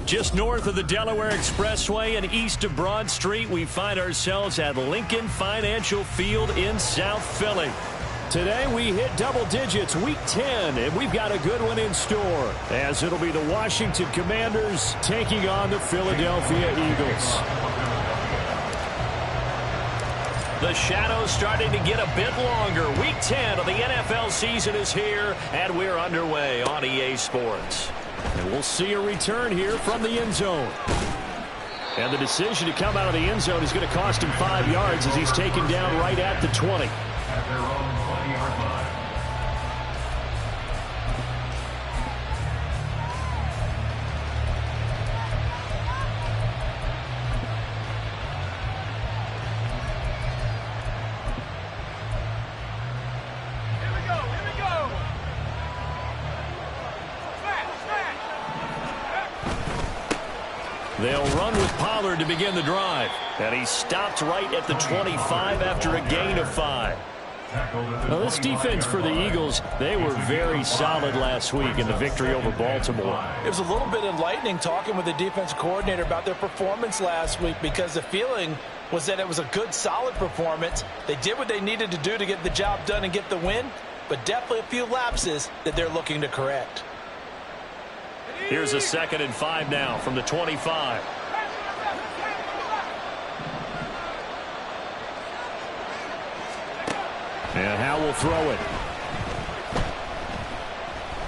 Just north of the Delaware Expressway and east of Broad Street, we find ourselves at Lincoln Financial Field in South Philly. Today we hit double digits, week 10, and we've got a good one in store, as it'll be the Washington Commanders taking on the Philadelphia Eagles. The shadows starting to get a bit longer. Week 10 of the NFL season is here, and we're underway on EA Sports. And we'll see a return here from the end zone. And the decision to come out of the end zone is going to cost him 5 yards as he's taken down right at the 20. At their own 20-yard line. They'll run with Pollard to begin the drive. And he stopped right at the 25 after a gain of 5. Now, this defense for the Eagles, they were very solid last week in the victory over Baltimore. It was a little bit enlightening talking with the defensive coordinator about their performance last week, because the feeling was that it was a good, solid performance. They did what they needed to do to get the job done and get the win, but definitely a few lapses that they're looking to correct. Here's a 2nd and 5 now from the 25. And Howe will throw it.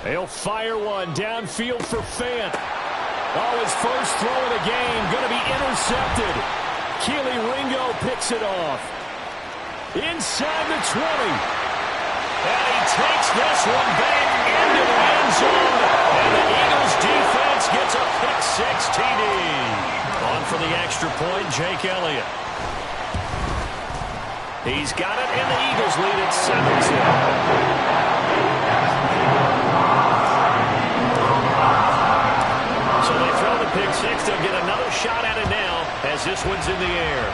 They'll fire one downfield for Fant. Oh, his first throw of the game going to be intercepted. Keely Ringo picks it off. Inside the 20. And he takes this one back into the end zone. And the Eagles defense gets a pick-6 TD. On for the extra point, Jake Elliott. He's got it, and the Eagles lead at 7-0. So they throw the pick-6. They'll get another shot at it now as this one's in the air.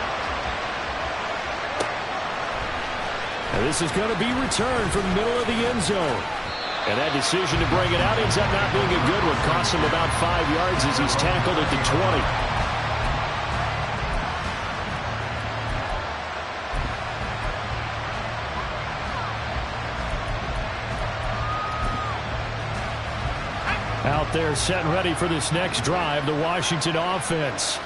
And this is going to be returned from the middle of the end zone. And that decision to bring it out ends up not being a good one. Costs him about 5 yards as he's tackled at the 20. Out there set and ready for this next drive, the Washington offense.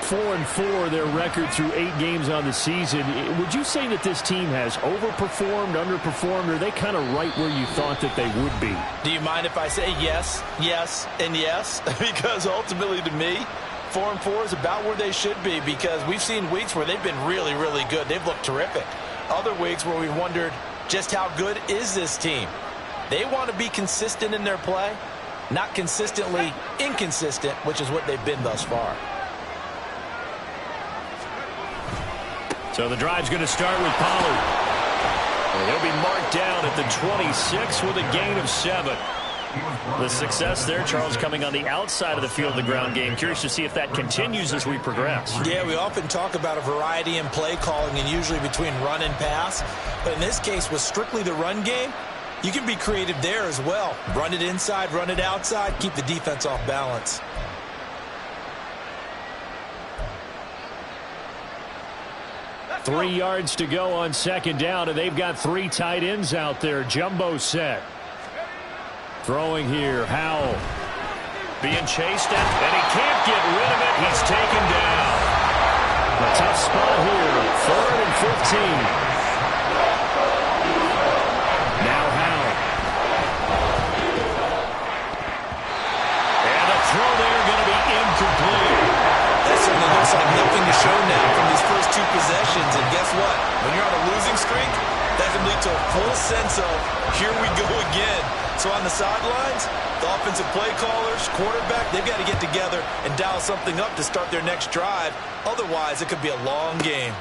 4-4 their record through 8 games on the season. Would you say that this team has overperformed, underperformed, or are they kind of right where you thought that they would be? Do you mind if I say yes, yes, and yes? Because ultimately to me, 4-4 is about where they should be, because we've seen weeks where they've been really, really good. They've looked terrific. Other weeks where we wondered just how good is this team. They want to be consistent in their play, not consistently inconsistent, which is what they've been thus far. So the drive's going to start with Pollard. And he'll be marked down at the 26 with a gain of 7. The success there, Charles, coming on the outside of the field of the ground game. Curious to see if that continues as we progress. Yeah, we often talk about a variety in play calling, and usually between run and pass. But in this case, with strictly the run game, you can be creative there as well. Run it inside, run it outside, keep the defense off balance. Three yards to go on 2nd down, and they've got 3 tight ends out there. Jumbo set. Throwing here, Howell. Being chased at, and he can't get rid of it. He's taken down. A tough spot here. 3rd and 15. Now Howell. And the throw there going to be incomplete. That certainly looks like nothing to show now from these first 2 possessions. And guess what? When you're on a losing streak, that can lead to a full sense of, here we go again. So on the sidelines, the offensive play callers, quarterback, they've got to get together and dial something up to start their next drive. Otherwise, it could be a long game.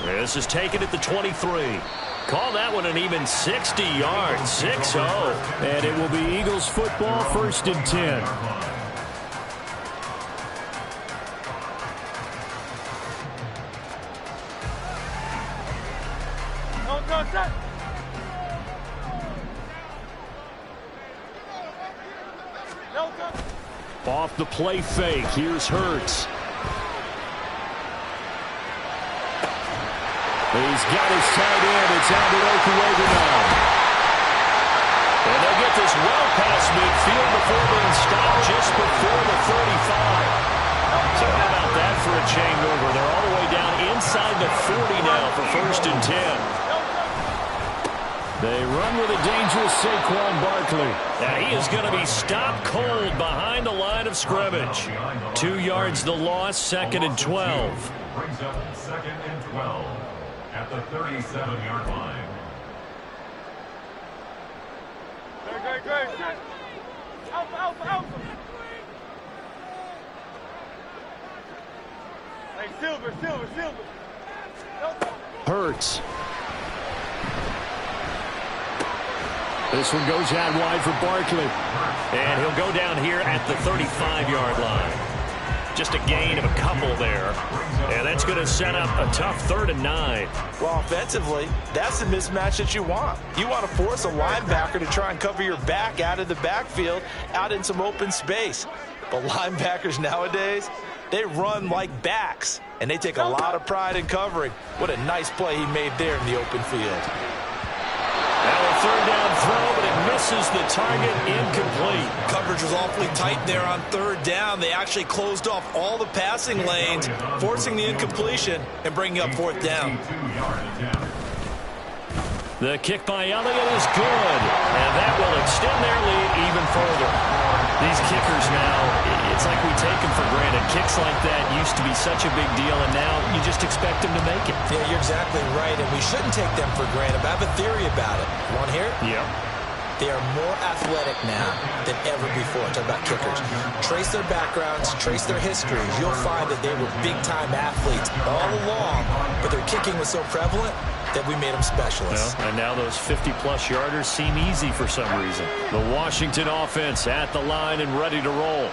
This is taken at the 23. Call that one an even 60 yards. 6-0. And it will be Eagles football, 1st and 10. Off the play fake, here's Hurts. He's got his tight end. It's Albert Okuegbunam now. And they'll get this well past midfield before being stopped just before the 35. So how about that for a chain mover? They're all the way down inside the 40 now for 1st and 10. They run with a dangerous Saquon Barkley. And he is going to be stopped cold behind the line of scrimmage. 2 yards the loss, 2nd and 12. Brings up 2nd and 12 at the 37-yard line. Great. Alpha. Hey, Silver. Hurts. This one goes out wide for Barkley. And he'll go down here at the 35-yard line. Just a gain of a couple there. And that's going to set up a tough 3rd and 9. Well, offensively, that's the mismatch that you want. You want to force a linebacker to try and cover your back out of the backfield, out in some open space. But linebackers nowadays, they run like backs, and they take a lot of pride in covering. What a nice play he made there in the open field. Now a 3rd down throw, but it misses the target, incomplete. Coverage was awfully tight there on 3rd down. They actually closed off all the passing lanes, forcing the incompletion and bringing up 4th down. The kick by Elliott is good, and that will extend their lead even further. These kickers now, it's like we take them for granted. Kicks like that used to be such a big deal, and now you just expect them to make it. Yeah, you're exactly right, and we shouldn't take them for granted. But I have a theory about it. Want to hear it? Yeah. They are more athletic now than ever before. Talk about kickers. Trace their backgrounds, trace their histories. You'll find that they were big-time athletes all along, but their kicking was so prevalent that we made them specialists. Well, and now those 50-plus yarders seem easy for some reason. The Washington offense at the line and ready to roll.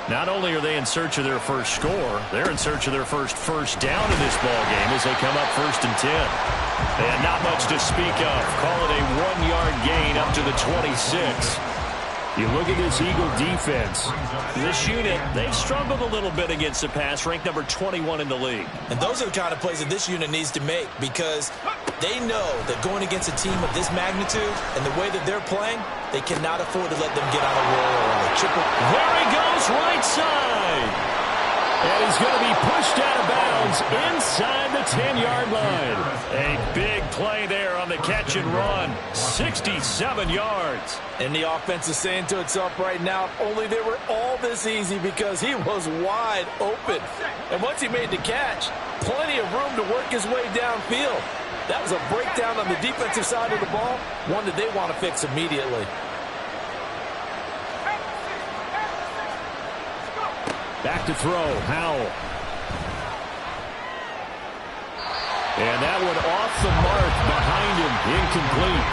Not only are they in search of their first score, they're in search of their first down in this ball game as they come up 1st and 10. And not much to speak of. Call it a 1-yard gain up to the 26. You look at this Eagle defense. This unit, they've struggled a little bit against the pass, ranked number 21 in the league. And those are the kind of plays that this unit needs to make because they know that going against a team of this magnitude and the way that they're playing, they cannot afford to let them get on a roll early. There he goes, right side. And he's going to be pushed out of bounds inside the 10-yard line. A big play there on the catch and run. 67 yards. And the offense is saying to itself right now, if only they were all this easy because he was wide open. And once he made the catch, plenty of room to work his way downfield. That was a breakdown on the defensive side of the ball, one that they want to fix immediately. Back to throw, Howell. And that one off the mark behind him, incomplete.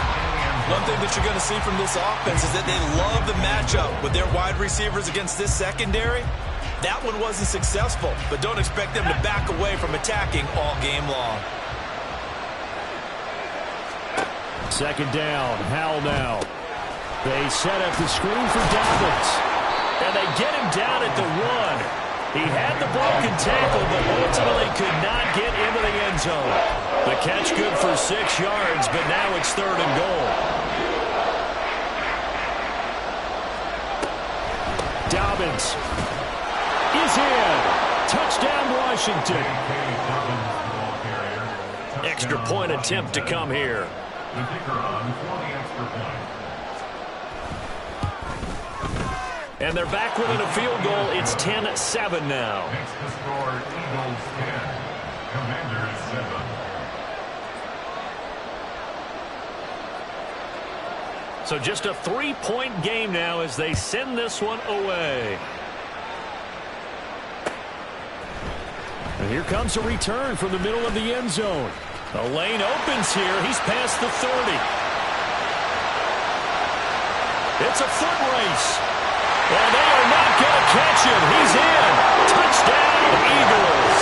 One thing that you're going to see from this offense is that they love the matchup with their wide receivers against this secondary. That one wasn't successful, but don't expect them to back away from attacking all game long. 2nd down, Howell now. They set up the screen for Dobbins. And they get him down at the 1. He had the broken tackle, but ultimately could not get into the end zone. The catch good for 6 yards, but now it's 3rd and goal. Dobbins is in. Touchdown, Washington. Extra point attempt to come here. The kicker on for the extra point. And they're back within a field goal. It's 10-7 now. Makes the score Eagles 10, Commanders 7. So just a 3-point game now as they send this one away. And here comes a return from the middle of the end zone. The lane opens here. He's past the 30. It's a foot race. And they are not going to catch him. He's in. Touchdown, Eagles.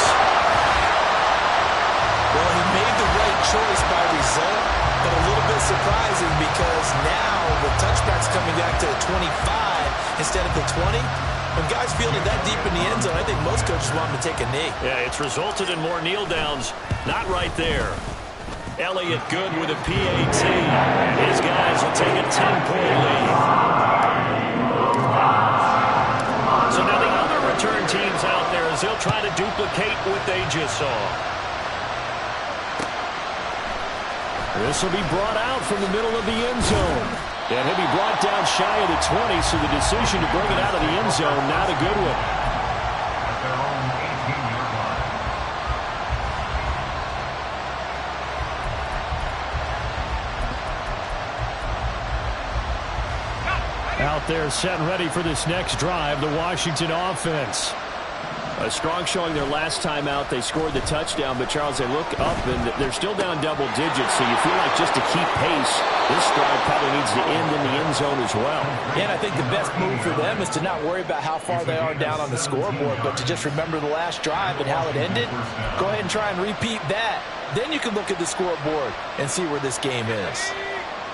Well, he made the right choice by result, but a little bit surprising because now with touchbacks coming back to the 25 instead of the 20, When guys fielded that deep in the end zone, I think most coaches want them to take a knee. Yeah, it's resulted in more kneel downs. Not right there. Elliott good with a PAT. His guys will take a 10-point lead. So now the other return teams out there as they'll try to duplicate what they just saw. This will be brought out from the middle of the end zone. And he'll be brought down shy of the 20, so the decision to bring it out of the end zone, not a good one. At their own 18-yard line. Out there set and ready for this next drive, the Washington offense. A strong showing their last time out. They scored the touchdown, but Charles, they look up and they're still down double digits, so you feel like just to keep pace, this drive probably needs to end in the end zone as well. Yeah, and I think the best move for them is to not worry about how far they are down on the scoreboard, but to just remember the last drive and how it ended. Go ahead and try and repeat that. Then you can look at the scoreboard and see where this game is.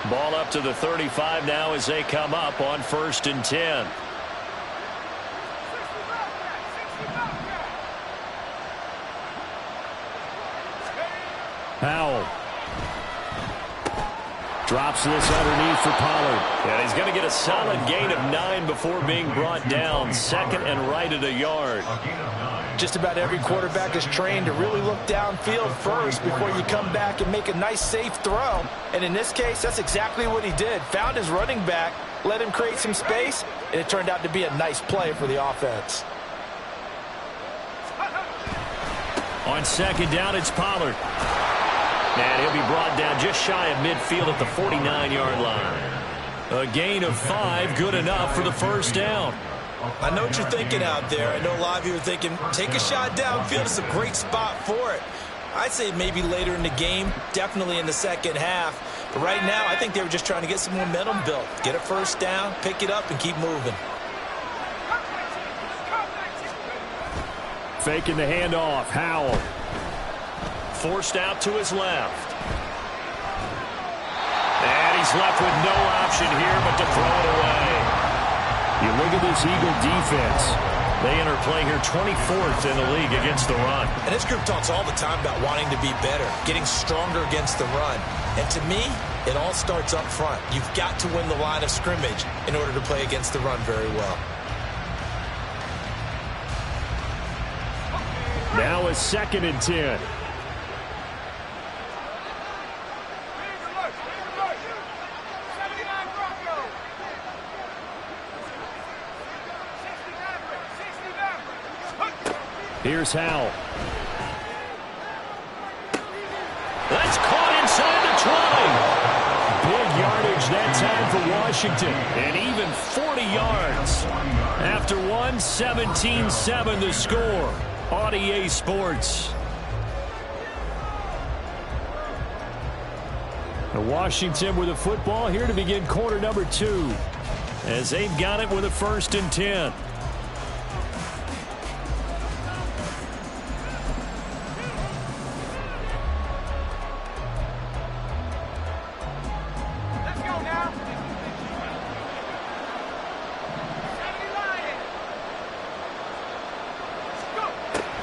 Ball up to the 35 now as they come up on 1st and 10. Howell drops this underneath for Pollard. And he's going to get a solid gain of 9 before being brought down. 2nd and right at a yard. Just about every quarterback is trained to really look downfield first before you come back and make a nice, safe throw. And in this case, that's exactly what he did. Found his running back, let him create some space, and it turned out to be a nice play for the offense. On 2nd down, it's Pollard. And he'll be brought down just shy of midfield at the 49-yard line. A gain of 5, good enough for the first down. I know what you're thinking out there. I know a lot of you are thinking, take a shot downfield. It's a great spot for it. I'd say maybe later in the game, definitely in the second half. But right now, I think they were just trying to get some momentum built. Get a first down, pick it up, and keep moving. Faking the handoff. Howell. Forced out to his left. And he's left with no option here but to throw it away. You look at this Eagle defense. They enter play here 24th in the league against the run. And this group talks all the time about wanting to be better, getting stronger against the run. And to me, it all starts up front. You've got to win the line of scrimmage in order to play against the run very well. Now a 2nd and 10. Here's Howell. That's caught inside the 20. Big yardage that time for Washington. And even 40 yards. After one, 17-7 the score on EA Sports. Washington with the football here to begin quarter number 2. As they've got it with a 1st and 10.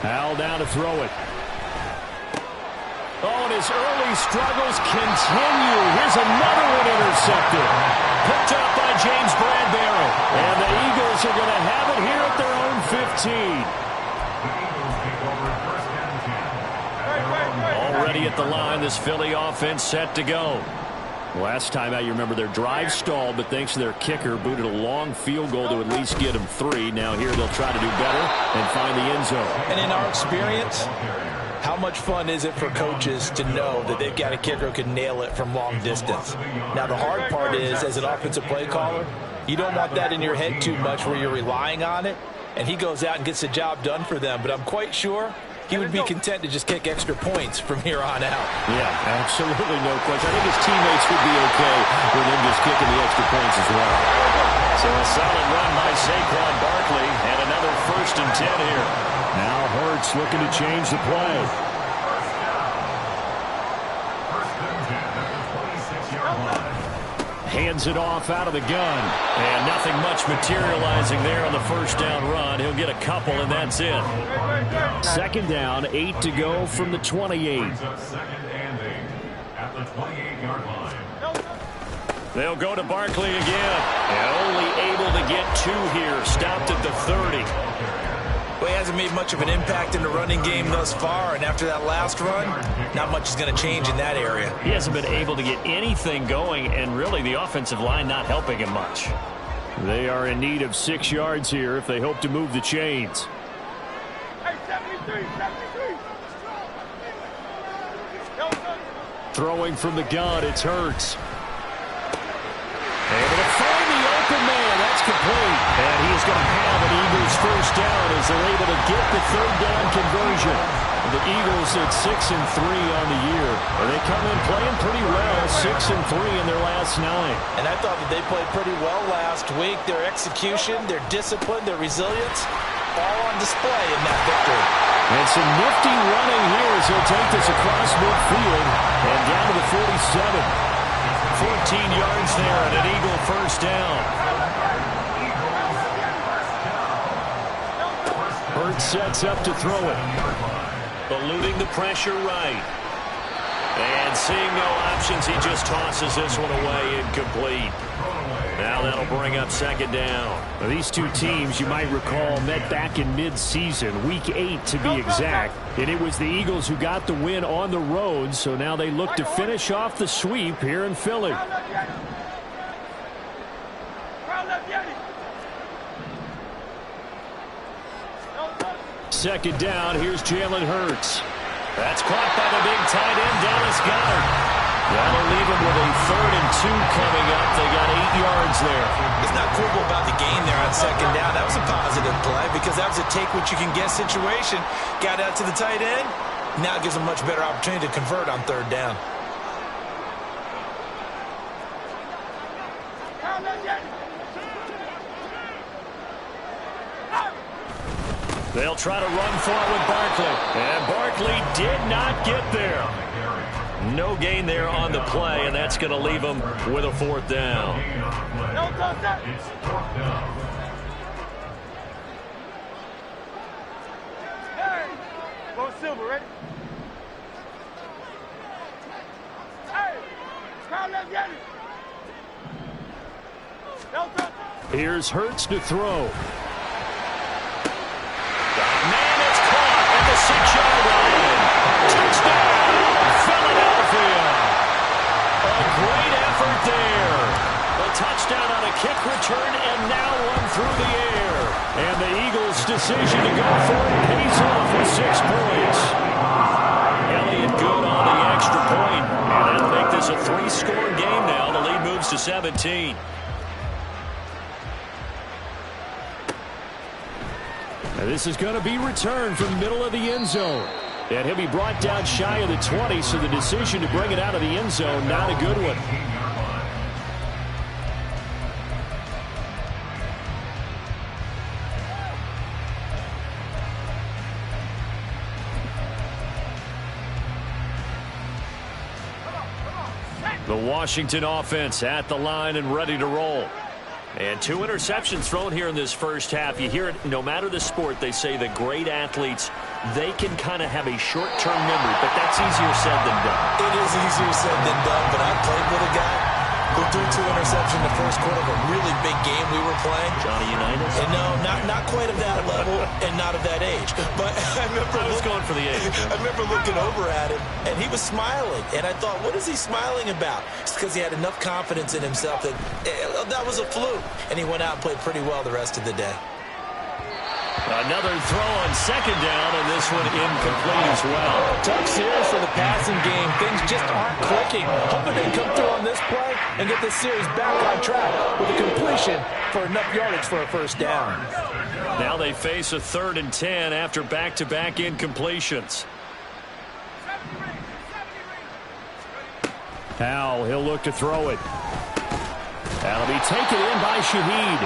Howell down to throw it. Oh, and his early struggles continue. Here's another one intercepted. Picked up by James Bradbury. And the Eagles are going to have it here at their own 15. Already at the line, this Philly offense set to go. Last time out, you remember their drive stalled, but thanks to their kicker, booted a long field goal to at least get them 3. Now here they'll try to do better and find the end zone. And in our experience, how much fun is it for coaches to know that they've got a kicker who can nail it from long distance? Now the hard part is, as an offensive play caller, you don't want that in your head too much where you're relying on it, and he goes out and gets the job done for them. But I'm quite sure he would be content to just kick extra points from here on out. Yeah, absolutely no question. I think his teammates would be okay with him just kicking the extra points as well. So a solid run by Saquon Barkley and another 1st and 10 here. Now Hurts looking to change the play. hands it off out of the gun. And nothing much materializing there on the first down run. He'll get a couple, and that's it. Second down, 8 to go from the 28. Brings up second and 8 at the 28-yard line. They'll go to Barkley again. And only able to get 2 here. Stopped at the 30. Well, he hasn't made much of an impact in the running game thus far, and after that last run, not much is going to change in that area. He hasn't been able to get anything going, and really the offensive line not helping him much. They are in need of 6 yards here if they hope to move the chains. Hey, 73, 73. Throwing from the gun, it's Hurts. Able to find the open man. That's complete. And he is going to have an Eagles first down as they're able to get the third down conversion. The Eagles at 6-3 on the year. And they come in playing pretty well, 6-3 in their last 9. And I thought that they played pretty well last week. Their execution, their discipline, their resilience, all on display in that victory. And some nifty running here as he'll take this across midfield and down to the 47. 14 yards there and an Eagle first down. Hurts sets up to throw it. Eluding the pressure right. And seeing no options, he just tosses this one away, incomplete. Now that'll bring up second down. Now, these two teams, you might recall, met back in mid-season, week 8 to be exact. And it was the Eagles who got the win on the road, so now they look to finish off the sweep here in Philly. Second down, here's Jalen Hurts. That's caught by the big tight end, Dallas Goedert. That'll leave him with a 3rd and 2 coming up. They got 8 yards there. It's not quibble about the gain there on second down. That was a positive play because that was a take-what-you-can-get situation. Got out to the tight end. Now it gives them much better opportunity to convert on third down. They'll try to run for it with Barkley. And Barkley did not get there. No gain there on the play, and that's going to leave them with a 4th down. It's 4th down. Go Silver, ready? Hey, crowd, let's get it. Here's Hurts to throw. Man, it's caught at the 6-yard line. Touchdown, Philadelphia. A great effort there. A touchdown on a kick return and now one through the air. And the Eagles' decision to go for it pays off with 6 points. Elliott good on the extra point. And that'll make this a 3-score game now. The lead moves to 17. And this is going to be returned from the middle of the end zone. And he'll be brought down shy of the 20, so the decision to bring it out of the end zone, not a good one. The Washington offense at the line and ready to roll. And 2 interceptions thrown here in this first half. You hear it, no matter the sport, they say the great athletes, they can kind of have a short-term memory, but that's easier said than done. It is easier said than done, but I played with a guy who threw 2 interceptions in the first quarter of a really big game we were playing. Johnny Unitas? And no, not quite of that level and not of that age. But I was going for the age. I remember looking over at him, and he was smiling. And I thought, what is he smiling about? It's because he had enough confidence in himself that that was a fluke. And he went out and played pretty well the rest of the day. Another throw on second down, and this one incomplete as well. Tough series for the passing game. Things just aren't clicking. Hoping they come through on this play and get this series back on track with a completion for enough yardage for a first down. Now they face a 3rd and 10 after back-to-back incompletions. Howell, he'll look to throw it. That'll be taken in by Shaheed.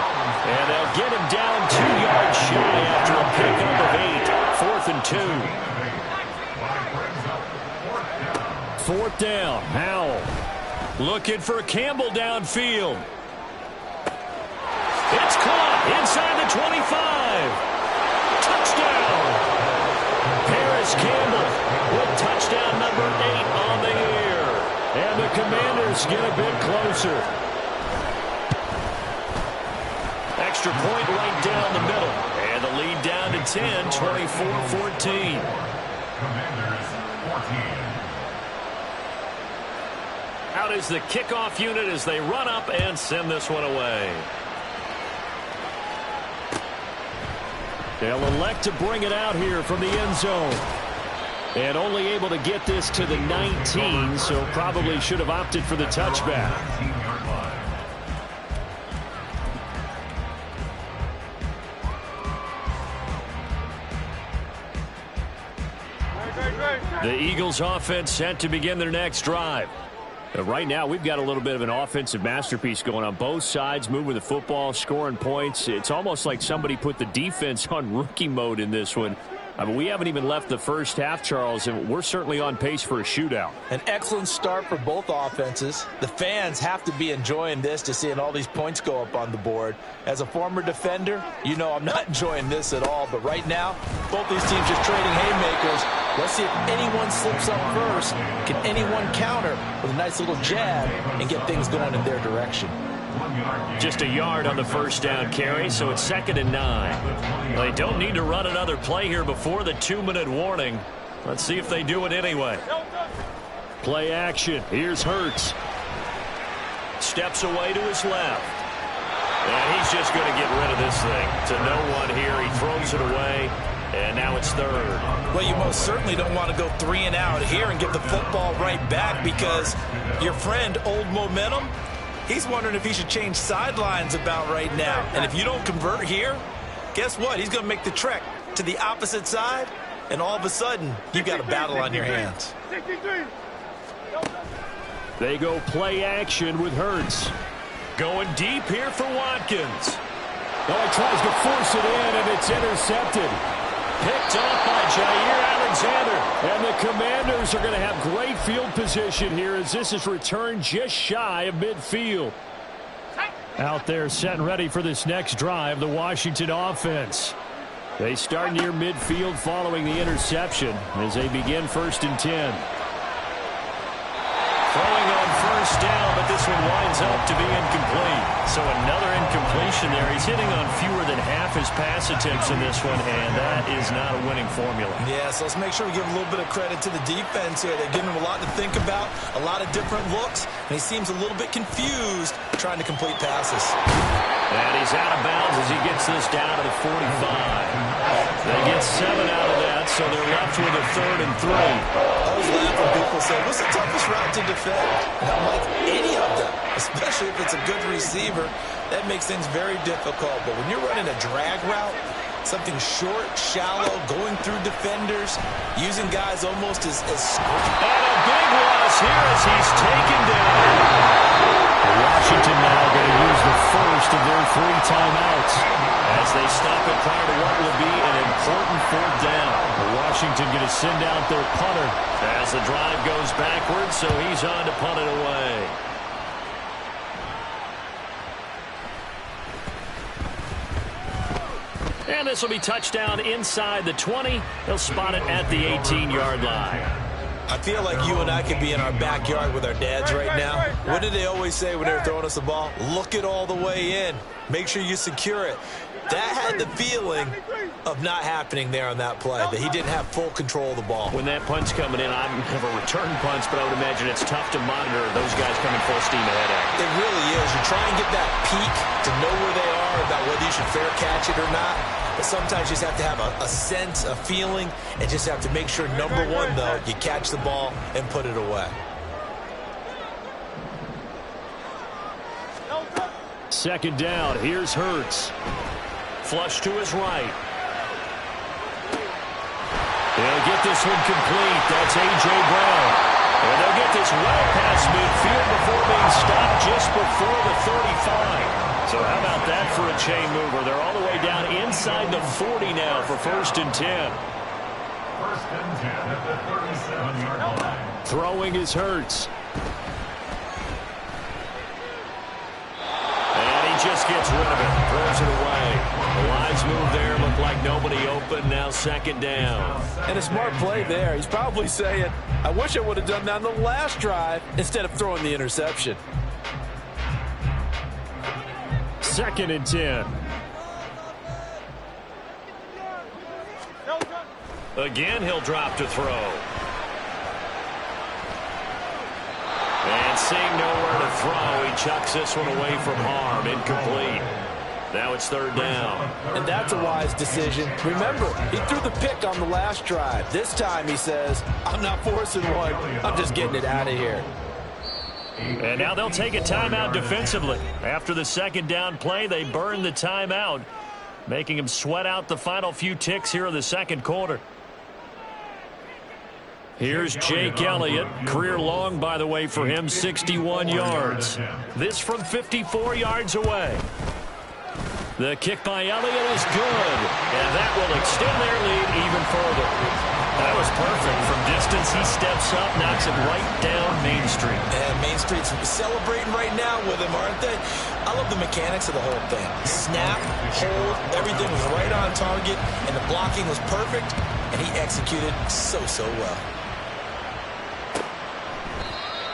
And they'll get him down 2 yards shy after a pickup of 8. 4th and 2. 4th down, Howell. Looking for Campbell downfield. It's caught inside the 25. Touchdown. Paris Campbell with touchdown number 8 on the year. And the Commanders get a bit closer. Extra point right down the middle. And the lead down to 10, 24-14. Commanders 14. Out is the kickoff unit as they run up and send this one away. They'll elect to bring it out here from the end zone. And only able to get this to the 19, so probably should have opted for the touchback. 19-yard line. The Eagles offense set to begin their next drive. Right now, we've got a little bit of an offensive masterpiece going on both sides, moving the football, scoring points. It's almost like somebody put the defense on rookie mode in this one. I mean, we haven't even left the first half, Charles, and we're certainly on pace for a shootout. An excellent start for both offenses. The fans have to be enjoying this, to seeing all these points go up on the board. As a former defender, you know I'm not enjoying this at all. But right now, both these teams just trading haymakers. Let's see if anyone slips up first. Can anyone counter with a nice little jab and get things going in their direction? Just a yard on the first down carry, so it's 2nd and 9. They don't need to run another play here before the 2-minute warning. Let's see if they do it anyway. Play action. Here's Hurts. Steps away to his left. And he's just going to get rid of this thing to no one here. He throws it away, and now it's 3rd. Well, you most certainly don't want to go 3 and out here and get the football right back, because your friend, Old Momentum, he's wondering if he should change sidelines about right now. And if you don't convert here, guess what? He's going to make the trek to the opposite side, and all of a sudden, you've got a battle on your hands. 63. They go play action with Hurts. Going deep here for Watkins. Oh, he tries to force it in, and it's intercepted. Picked off by Jair Alexander. And the Commanders are going to have great field position here as this is returned just shy of midfield. Out there set and ready for this next drive, the Washington offense. They start near midfield following the interception as they begin 1st and 10. Throwing on first down, but this one winds up to be incomplete. So another incompletion there. He's hitting on fewer than half his pass attempts in this one, and that is not a winning formula. Yeah, so let's make sure we give a little bit of credit to the defense here. They're giving him a lot to think about, a lot of different looks, and he seems a little bit confused trying to complete passes. And he's out of bounds as he gets this down to the 45. They get 7 out of that, so they're left with a 3rd and 3. I was laughing when people say, what's the toughest route to defend? And I'm like, any of them, especially if it's a good receiver. That makes things very difficult. But when you're running a drag route, something short, shallow, going through defenders, using guys almost as and a big loss here as he's taken down. Washington now going to use the first of their 3 timeouts as they stop it prior to what will be an important 4th down. Washington going to send out their punter as the drive goes backwards, so he's on to punt it away. And this will be touchdown inside the 20. They'll spot it at the 18-yard line. I feel like you and I could be in our backyard with our dads right now. What did they always say when they were throwing us the ball? Look it all the way in. Make sure you secure it. That had the feeling of not happening there on that play, that he didn't have full control of the ball. When that punt's coming in, I never return punts, but I would imagine it's tough to monitor those guys coming full steam ahead at it. It really is. You try and get that peek to know where they are, about whether you should fair catch it or not. But sometimes you just have to have a sense, a feeling, and just have to make sure, number one, though, you catch the ball and put it away. Second down. Here's Hurts. Flush to his right. They'll get this one complete. That's A.J. Brown. And they'll get this well past midfield before being stopped just before the 35. So how about that for a chain mover? They're all the way down inside the 40 now for 1st and 10. 1st and 10 at the 37-yard line. Throwing is Hurts. gets rid of it, throws it away. The lines move there, look like nobody open, now second down. And a smart play there. He's probably saying, I wish I would have done that on the last drive instead of throwing the interception. 2nd and 10. Again, he'll drop to throw. And seeing nowhere to throw, he chucks this one away from harm. Incomplete. Now it's 3rd down. And that's a wise decision. Remember, he threw the pick on the last drive. This time he says, I'm not forcing one. I'm just getting it out of here. And now they'll take a timeout defensively. After the 2nd down play, they burn the timeout, making him sweat out the final few ticks here in the 2nd quarter. Here's Jake Elliott. Career long, by the way, for him, 61 yards. This from 54 yards away. The kick by Elliott is good, and that will extend their lead even further. That was perfect. From distance, he steps up, knocks it right down Main Street. And Main Street's celebrating right now with him, aren't they? I love the mechanics of the whole thing. Snap, hold, everything was right on target, and the blocking was perfect, and he executed so well.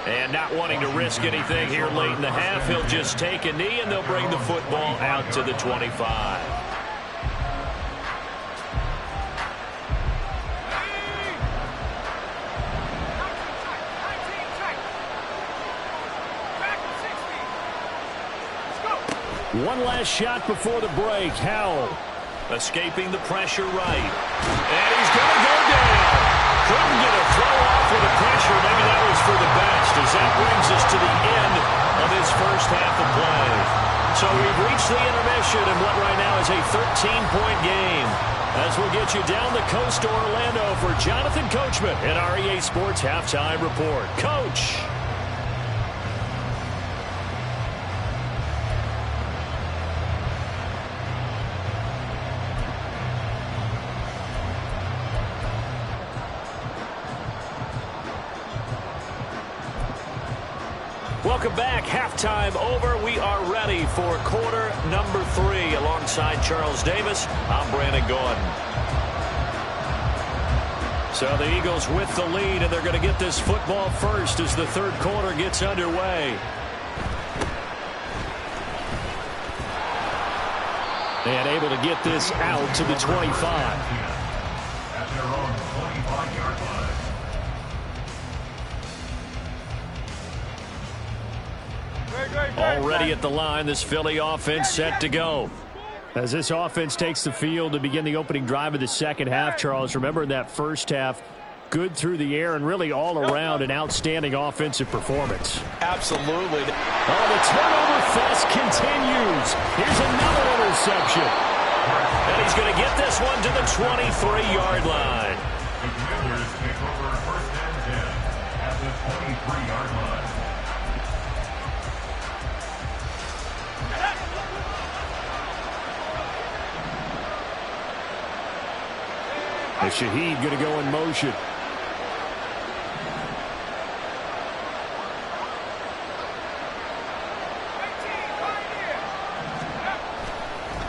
And not wanting to risk anything here late in the half, he'll just take a knee, and they'll bring the football out to the 25. One last shot before the break. Howell escaping the pressure right. And he's going to go down. Couldn't get a throw off with the pressure. Maybe that was for the best, as that brings us to the end of his first half of play. So we've reached the intermission in what right now is a 13-point game. As we'll get you down the coast to Orlando for Jonathan Coachman at our EA Sports Halftime Report. Coach. Welcome back. Halftime over. We are ready for quarter number 3. Alongside Charles Davis, I'm Brandon Gordon. So the Eagles with the lead, and they're going to get this football first as the 3rd quarter gets underway. And able to get this out to the 25. At their own 25-yard line. Already at the line, this Philly offense set to go. As this offense takes the field to begin the opening drive of the 2nd half, Charles, remember in that first half, good through the air and really all around an outstanding offensive performance. Absolutely. Oh, the turnover fest continues. Here's another interception. And he's going to get this one to the 23-yard line. The Commanders take over 1st and 10 at the 23-yard line. And Shaheed going to go in motion.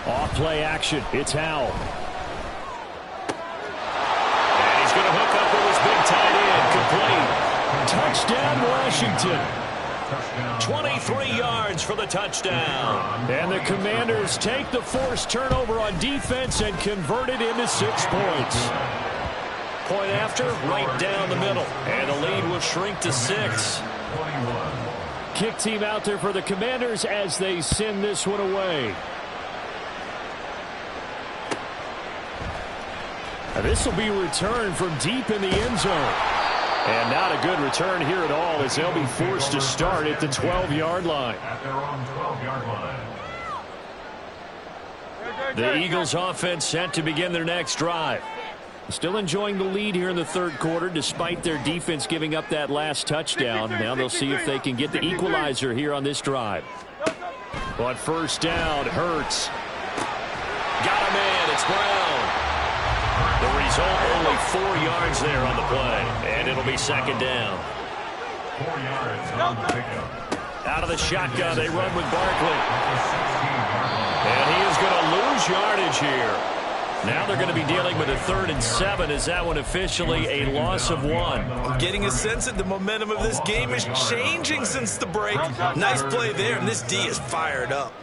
Off play action. It's Howell. And he's going to hook up with his big tight end. Complete. Touchdown, Washington. 23 yards for the touchdown. And the Commanders take the forced turnover on defense and convert it into 6 points. Point after, right down the middle. And the lead will shrink to 6. Kick team out there for the Commanders as they send this one away. This will be returned from deep in the end zone. And not a good return here at all as they'll be forced to start at the 12-yard line. At their own 12-yard line. The Eagles offense set to begin their next drive. Still enjoying the lead here in the 3rd quarter despite their defense giving up that last touchdown. Now they'll see if they can get the equalizer here on this drive. On 1st down, Hurts. Got a man. It's Brown. The result, only 4 yards there on the play. And it'll be 2nd down. 4 yards on the pickup. Out of the shotgun, they run with Barkley. yardage here. Now they're going to be dealing with a 3rd and 7 as that one officially a loss of 1. I'm getting a sense that the momentum of this game is changing since the break. Nice play there, and this D is fired up.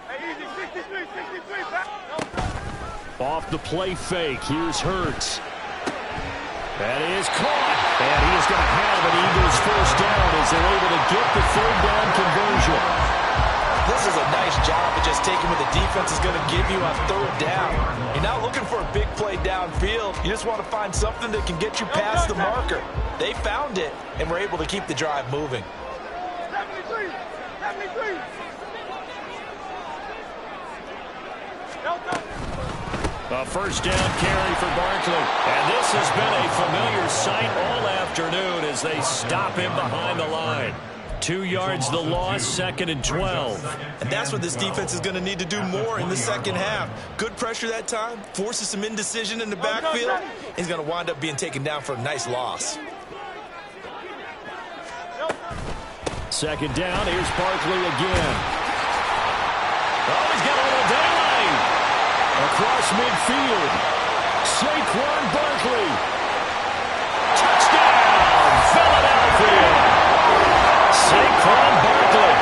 Hey, easy, 63, 63, back. Off the play fake, here's Hurts. That is caught, and he is going to have an Eagles first down as they're able to get the 3rd down conversion. This is a nice job of just taking what the defense is going to give you on 3rd down. You're not looking for a big play downfield. You just want to find something that can get you past the marker. They found it, and were able to keep the drive moving. 73, 73. Delta. A first down carry for Barkley. And this has been a familiar sight all afternoon as they stop him behind the line. 2 yards the loss, 2nd and 12. And that's what this defense is going to need to do more in the second half. Good pressure that time, forces some indecision in the backfield. He's going to wind up being taken down for a nice loss. 2nd down, here's Barkley again. Oh, he's got a little daylight. Across midfield. Saquon Barkley. Touchdown, Philadelphia. Saquon Barkley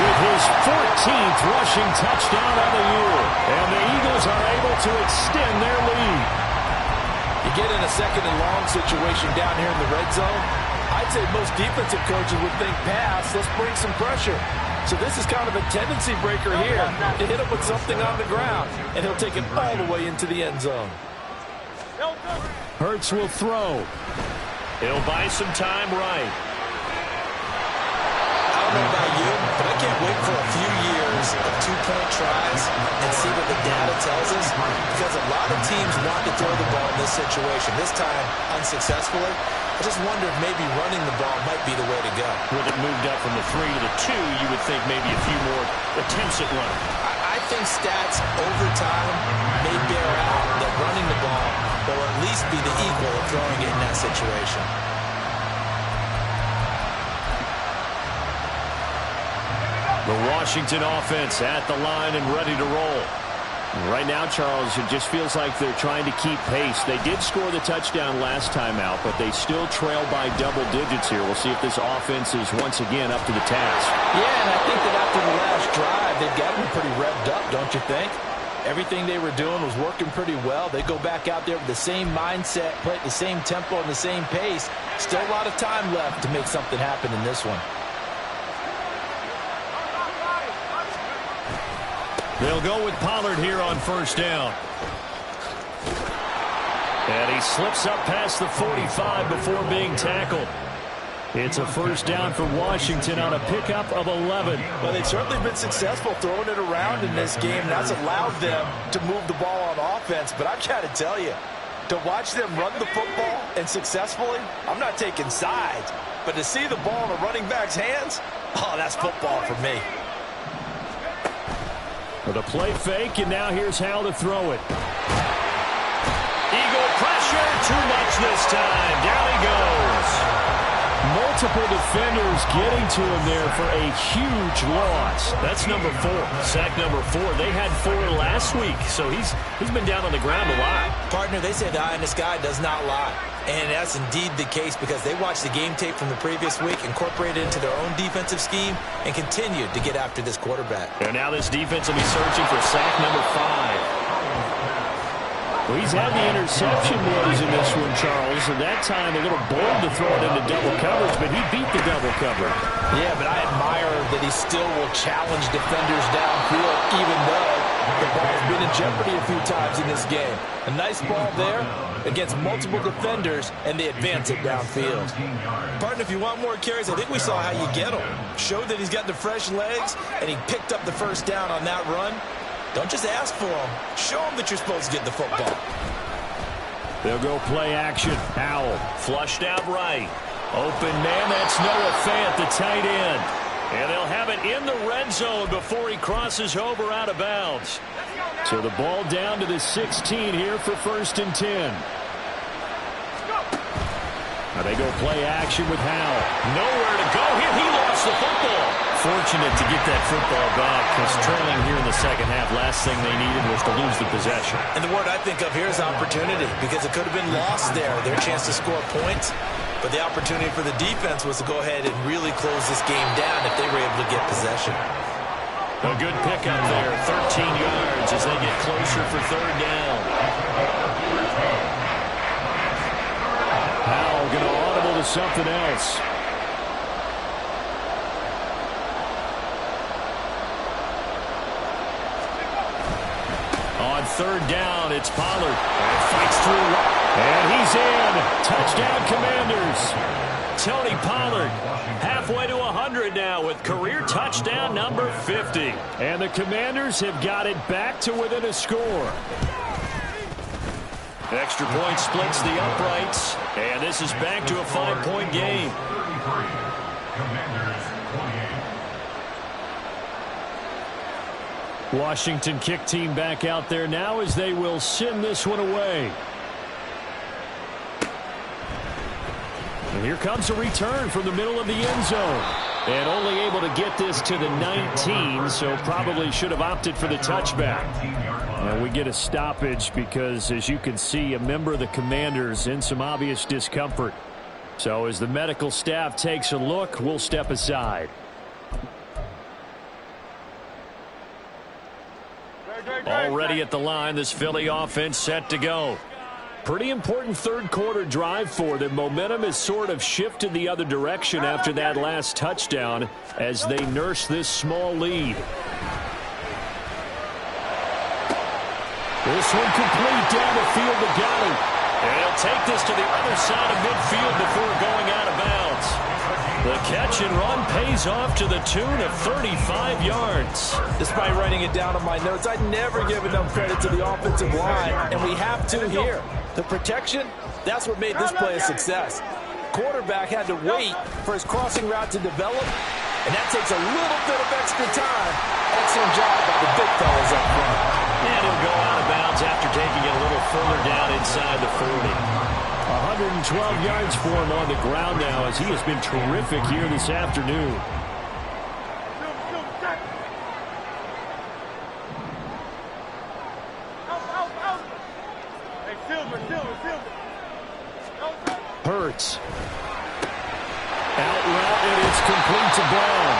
with his 14th rushing touchdown of the year. And the Eagles are able to extend their lead. You get in a 2nd and long situation down here in the red zone. I'd say most defensive coaches would think pass, let's bring some pressure. So this is kind of a tendency breaker here to hit him with something on the ground, and he'll take it all the way into the end zone. Hurts will throw. He'll buy some time right. I don't know about you, but I can't wait for a few years of 2-point tries and see what the data tells us, because a lot of teams want to throw the ball in this situation, this time unsuccessfully. I just wonder if maybe running the ball might be the way to go. With it moved up from the 3 to the 2, you would think maybe a few more attempts at running. I think stats over time may bear out that running the ball will at least be the equal of throwing it in that situation. The Washington offense at the line and ready to roll. Right now, Charles, it just feels like they're trying to keep pace. They did score the touchdown last time out, but they still trail by double digits here. We'll see if this offense is once again up to the task. Yeah, and I think that after the last drive, they've got them pretty revved up, don't you think? Everything they were doing was working pretty well. They go back out there with the same mindset, play at the same tempo and the same pace. Still a lot of time left to make something happen in this one. They'll go with Pollard here on first down. And he slips up past the 45 before being tackled. It's a first down for Washington on a pickup of 11. Well, they've certainly been successful throwing it around in this game. That's allowed them to move the ball on offense. But I've got to tell you, to watch them run the football and successfully, I'm not taking sides. But to see the ball in a running back's hands, oh, that's football for me. With a play fake, and now here's Hal to throw it. Eagle pressure, too much this time. Down he goes. Multiple defenders getting to him there for a huge loss. That's number 4. Sack number 4. They had 4 last week, so he's been down on the ground a lot. Partner, they say the eye in the sky does not lie. And that's indeed the case because they watched the game tape from the previous week, incorporated it into their own defensive scheme, and continued to get after this quarterback. And now this defense will be searching for sack number 5. Well, he's had the interception woes in this one, Charles, and that time a little bold to throw it into double coverage, but he beat the double cover. Yeah, but I admire that he still will challenge defenders downfield, even though the ball's been in jeopardy a few times in this game. A nice ball there against multiple defenders, and they advance it downfield. Partner, if you want more carries, I think we saw how you get them. Showed that he's got the fresh legs, and he picked up the first down on that run. Don't just ask for them. Show them that you're supposed to get the football. They'll go play action. Howell flushed out right. Open man, that's Noah Fant, the tight end. And they'll have it in the red zone before he crosses over out of bounds. So the ball down to the 16 here for 1st and 10. Now they go play action with Howell. Nowhere to go here. He lost the football. fortunate to get that football back because trailing here in the second half, last thing they needed was to lose the possession. And the word I think of here is opportunity because it could have been lost there, their chance to score points. But the opportunity for the defense was to go ahead and really close this game down if they were able to get possession. A good pickup there, 13 yards as they get closer for third down. Howell going to audible to something else. On third down, it's Pollard. And fights through. And he's in. Touchdown, Commanders. Tony Pollard halfway to 100 now with career touchdown number 50. And the Commanders have got it back to within a score. Extra point splits the uprights. And this is back to a 5-point game. 33. Commanders 28. Washington kick team back out there now as they will send this one away. And here comes a return from the middle of the end zone. And only able to get this to the 19, so probably should have opted for the touchback. And we get a stoppage because, as you can see, a member of the Commanders in some obvious discomfort. So as the medical staff takes a look, we'll step aside. Already at the line, this Philly offense set to go. Pretty important third quarter drive for them. Momentum has sort of shifted the other direction after that last touchdown as they nurse this small lead. This one complete down the field to Gallup. And he'll take this to the other side of midfield before going out of bounds. The catch and run pays off to the tune of 35 yards. Despite writing it down on my notes, I'd never give enough credit to the offensive line, and we have to here. The protection, that's what made this play a success. Quarterback had to wait for his crossing route to develop, and that takes a little bit of extra time. Excellent job by the big fellas up front. And he'll go out of bounds after taking it a little further down inside the 40. 112 yards for him on the ground now as he has been terrific here this afternoon. Hurts. Out route, and it's complete to Brown.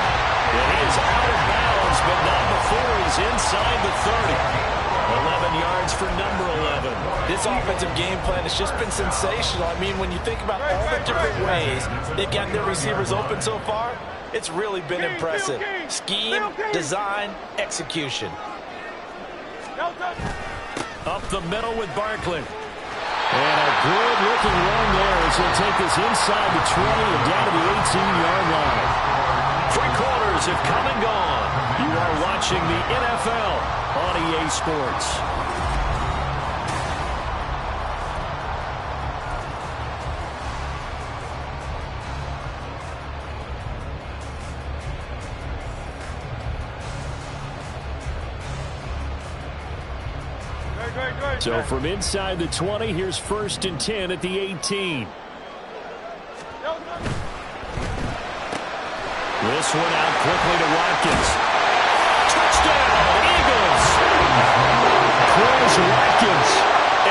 It is out of bounds, but not before he's inside the 30. 11 yards for number 11. This offensive game plan has just been sensational. I mean, when you think about all the different ways they've gotten their receivers open so far, it's really been impressive. Scheme, design, execution. Up the middle with Barkley. And a good-looking run there as he'll take this inside the 20 and down to the 18-yard line. 3 quarters have come and gone. You are watching the NFL on EA Sports. So from inside the 20, here's 1st and 10 at the 18. This one out quickly to Watkins. Touchdown, Eagles! Chris Watkins,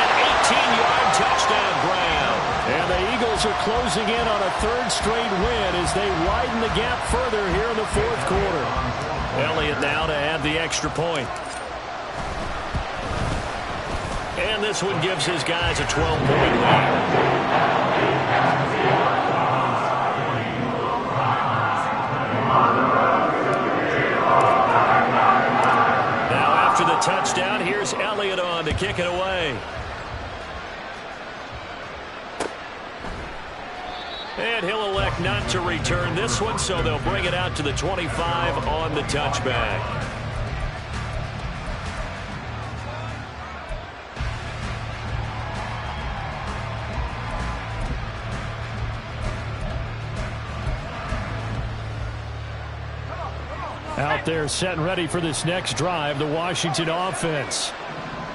an 18-yard touchdown grab. And the Eagles are closing in on a 3rd straight win as they widen the gap further here in the 4th quarter. Elliott now to add the extra point. And this one gives his guys a 12-point lead. Now after the touchdown, here's Elliott on to kick it away. And he'll elect not to return this one, so they'll bring it out to the 25 on the touchback. Out there set and ready for this next drive, the Washington offense.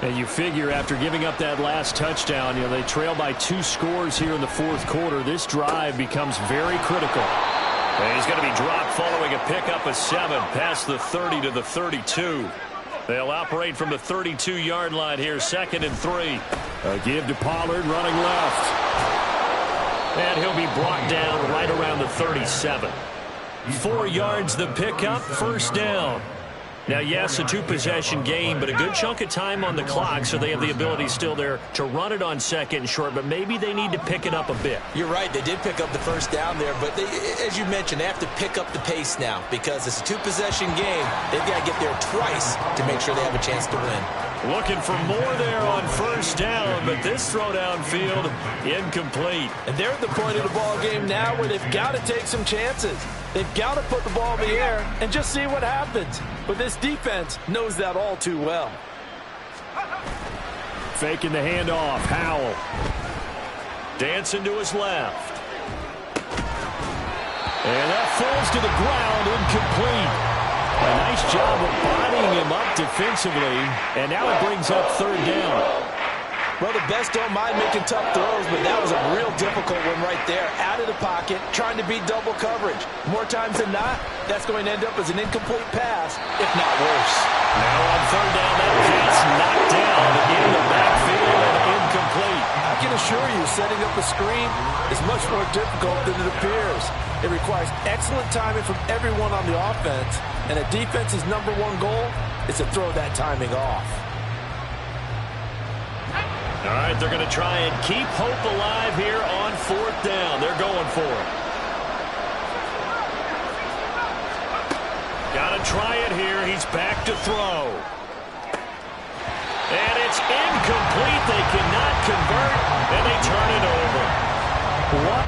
And you figure after giving up that last touchdown, they trail by 2 scores here in the 4th quarter. This drive becomes very critical. And he's going to be dropped following a pickup of 7 past the 30 to the 32. They'll operate from the 32-yard line here, 2nd and 3. A give to Pollard running left. And he'll be brought down right around the 37. 4 yards the pickup, 1st down. Now, yes, a 2-possession game, but a good chunk of time on the clock, so they have the ability still there to run it on 2nd and short, but maybe they need to pick it up a bit. You're right. They did pick up the 1st down there, but as you mentioned, they have to pick up the pace now because it's a 2-possession game. They've got to get there twice to make sure they have a chance to win. Looking for more there on 1st down, but this throw downfield incomplete. And they're at the point of the ball game now where they've got to take some chances. They've got to put the ball in the air and just see what happens. But this defense knows that all too well. Faking the handoff. Howell. Dancing to his left. And that falls to the ground, incomplete. A nice job of bodying him up defensively, and now it brings up 3rd down. Well, the best don't mind making tough throws, but that was a real difficult one right there. Out of the pocket, trying to beat double coverage. More times than not, that's going to end up as an incomplete pass, if not worse. Now on 3rd down, that pass knocked down in the backfield and incomplete. I can assure you, setting up a screen is much more difficult than it appears. It requires excellent timing from everyone on the offense, and a defense's #1 goal is to throw that timing off. All right, they're going to try and keep hope alive here on 4th down. They're going for it. Got to try it here. He's back to throw. And it's incomplete. They cannot convert, and they turn it over. What